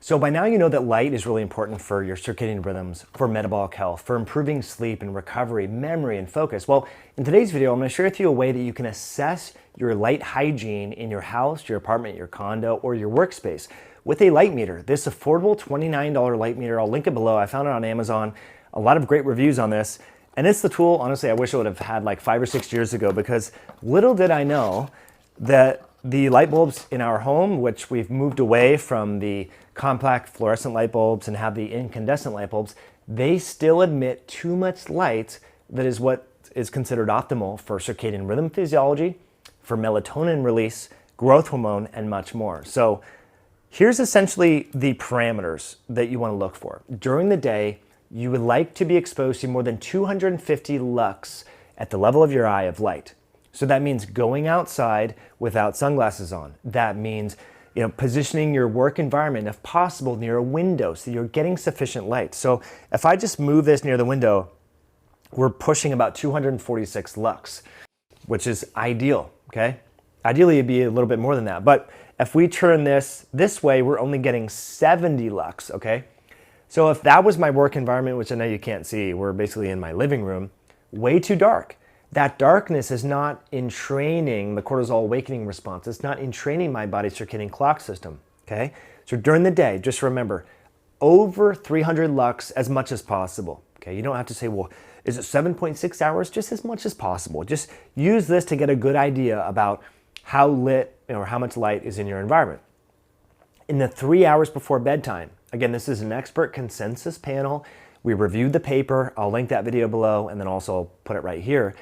So by now you know that light is really important for your circadian rhythms, for metabolic health, for improving sleep and recovery, memory and focus. Well, in today's video, I'm going to share with you a way that you can assess your light hygiene in your house, your apartment, your condo, or your workspace with a light meter. This affordable $29 light meter, I'll link it below. I found it on Amazon. A lot of great reviews on this. And it's the tool, honestly, I wish I would have had like 5 or 6 years ago, because little did I know that the light bulbs in our home, which we've moved away from the compact fluorescent light bulbs and have the incandescent light bulbs, they still emit too much light that is what is considered optimal for circadian rhythm physiology, for melatonin release, growth hormone, and much more. So here's essentially the parameters that you want to look for. During the day, you would like to be exposed to more than 250 lux at the level of your eye of light. So that means going outside without sunglasses on. That means, positioning your work environment, if possible, near a window so you're getting sufficient light. So if I just move this near the window, we're pushing about 246 lux, which is ideal, okay? Ideally, it'd be a little bit more than that. But if we turn this way, we're only getting 70 lux, okay? So if that was my work environment, which I know you can't see, we're basically in my living room, way too dark. That darkness is not entraining the cortisol awakening response. It's not entraining my body's circadian clock system, okay? So during the day, just remember, over 300 lux as much as possible, okay? You don't have to say, well, is it 7.6 hours? Just as much as possible. Just use this to get a good idea about how lit or how much light is in your environment. In the 3 hours before bedtime, again, this is an expert consensus panel. We reviewed the paper. I'll link that video below, and then also put it right here.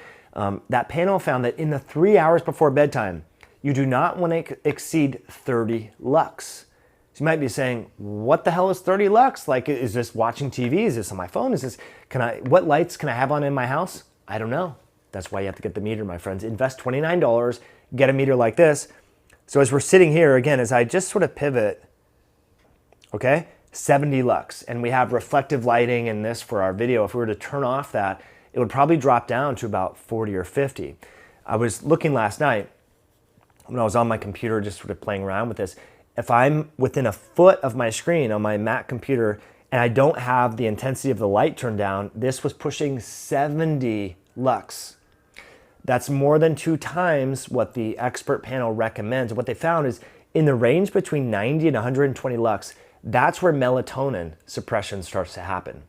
That panel found that in the 3 hours before bedtime, you do not want to exceed 30 lux. So you might be saying, what the hell is 30 lux? Like, is this watching TV? Is this on my phone? What lights can I have on in my house? I don't know. That's why you have to get the meter, my friends. Invest $29, get a meter like this. So as we're sitting here, again, as I just sort of pivot, okay, 70 lux. And we have reflective lighting in this for our video. If we were to turn off that, it would probably drop down to about 40 or 50. I was looking last night when I was on my computer just sort of playing around with this. If I'm within a foot of my screen on my Mac computer and I don't have the intensity of the light turned down, this was pushing 70 lux. That's more than 2 times what the expert panel recommends. What they found is in the range between 90 and 120 lux, that's where melatonin suppression starts to happen.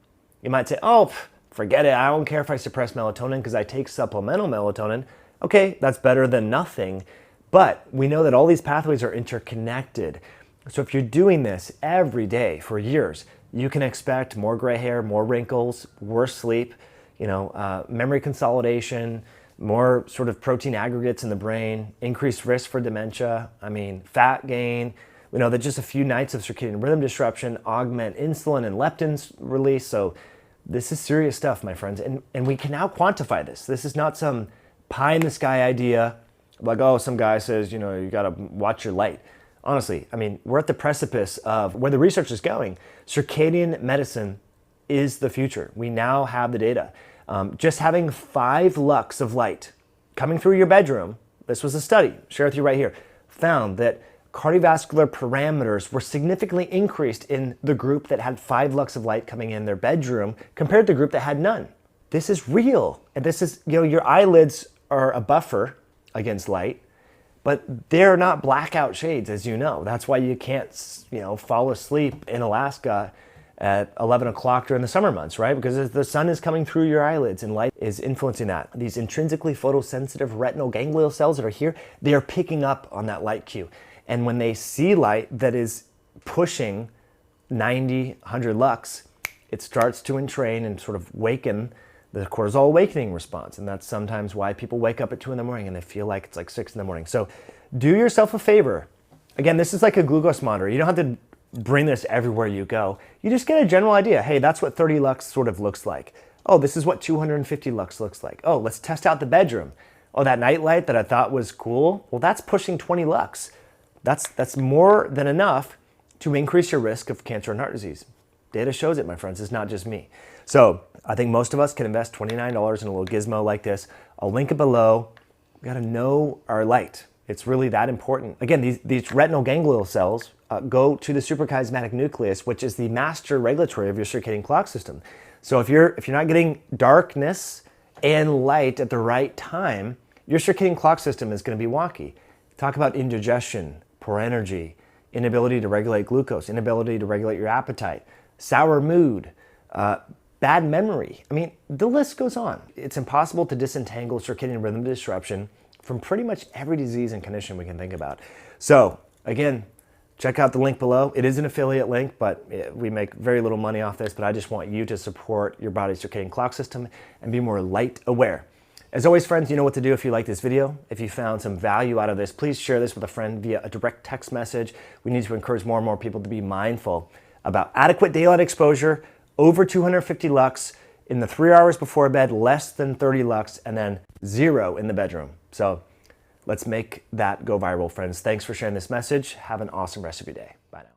You might say, oh, forget it. I don't care if I suppress melatonin because I take supplemental melatonin. Okay, that's better than nothing. But we know that all these pathways are interconnected. So if you're doing this every day for years, you can expect more gray hair, more wrinkles, worse sleep, memory consolidation, more sort of protein aggregates in the brain, increased risk for dementia, fat gain. We know that just a few nights of circadian rhythm disruption augment insulin and leptin release. So this is serious stuff, my friends. And we can now quantify this. This is not some pie in the sky idea like, oh, some guy says, you got to watch your light. Honestly, we're at the precipice of where the research is going. Circadian medicine is the future. We now have the data. Just having 5 lux of light coming through your bedroom, this was a study, share with you right here, found that cardiovascular parameters were significantly increased in the group that had 5 lux of light coming in their bedroom compared to the group that had none. This is real. And this is, your eyelids are a buffer against light, but they're not blackout shades, as you know. That's why you can't, fall asleep in Alaska at 11 o'clock during the summer months, right? Because the sun is coming through your eyelids and light is influencing that. These intrinsically photosensitive retinal ganglion cells that are here, they are picking up on that light cue. And when they see light that is pushing 90, 100 lux, it starts to entrain and sort of waken the cortisol awakening response. And that's sometimes why people wake up at 2 in the morning and they feel like it's like 6 in the morning. So do yourself a favor. Again, this is like a glucose monitor. You don't have to bring this everywhere you go. You just get a general idea. Hey, that's what 30 lux sort of looks like. Oh, this is what 250 lux looks like. Oh, let's test out the bedroom. Oh, that night light that I thought was cool, well, that's pushing 20 lux. That's more than enough to increase your risk of cancer and heart disease. Data shows it, my friends. It's not just me. So I think most of us can invest $29 in a little gizmo like this. I'll link it below. We got to know our light. It's really that important. Again, these retinal ganglion cells go to the suprachiasmatic nucleus, which is the master regulatory of your circadian clock system. So if you're not getting darkness and light at the right time, your circadian clock system is going to be wonky. Talk about indigestion, poor energy, inability to regulate glucose, inability to regulate your appetite, sour mood, bad memory. I mean, the list goes on. It's impossible to disentangle circadian rhythm disruption from pretty much every disease and condition we can think about. So again, check out the link below. It is an affiliate link, but we make very little money off this, but I just want you to support your body's circadian clock system and be more light aware. As always, friends, you know what to do if you like this video. If you found some value out of this, please share this with a friend via a direct text message. We need to encourage more and more people to be mindful about adequate daylight exposure, over 250 lux in the 3 hours before bed, less than 30 lux, and then 0 in the bedroom. So let's make that go viral, friends. Thanks for sharing this message. Have an awesome rest of your day. Bye now.